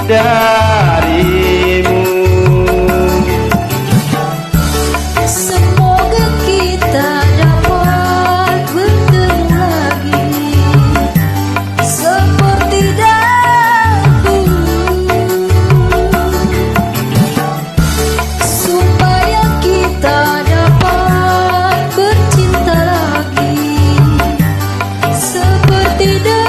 darimu. Semoga kita dapat bertemu lagi seperti dahulu, supaya kita dapat bercinta lagi seperti dahulu.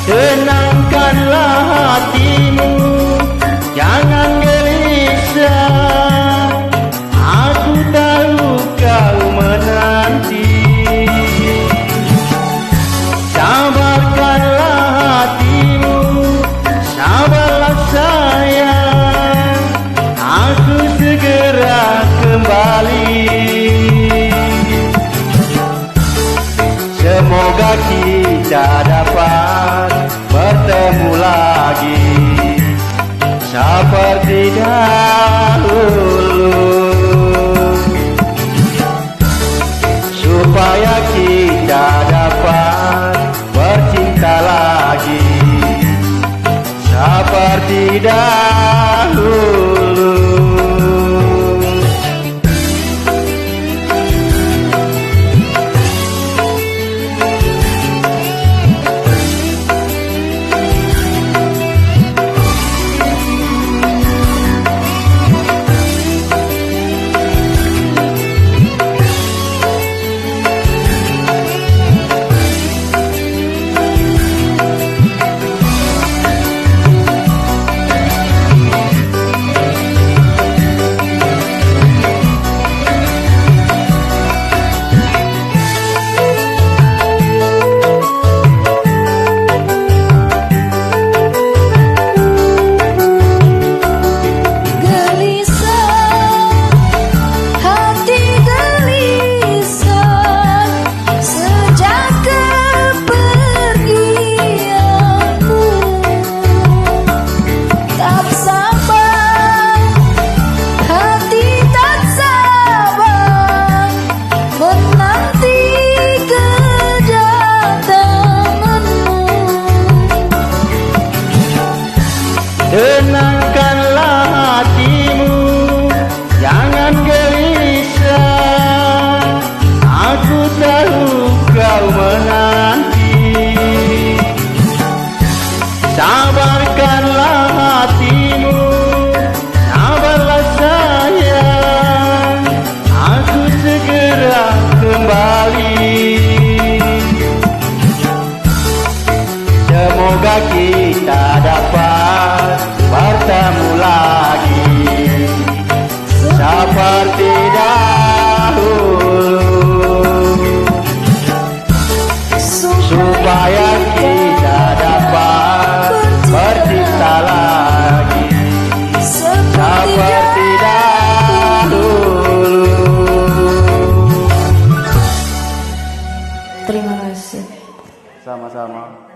Tenangkanlah hatimu, jangan gelisah. Aku tahu kau menanti. Sabarkanlah hatimu, sabarlah sayang. Aku segera kembali. Semoga kita dapat bertemu lagi seperti dahulu, supaya kita dapat bercinta lagi seperti dahulu. Tenangkanlah hatimu, jangan gelisah. Aku tahu kau menanti. Sabarkanlah hatimu, sabarlah sayang. Aku segera kembali. Semoga kita dapat bertemu lagi seperti dahulu, supaya kita dapat bercinta lagi seperti dahulu. Terima kasih. Sama-sama.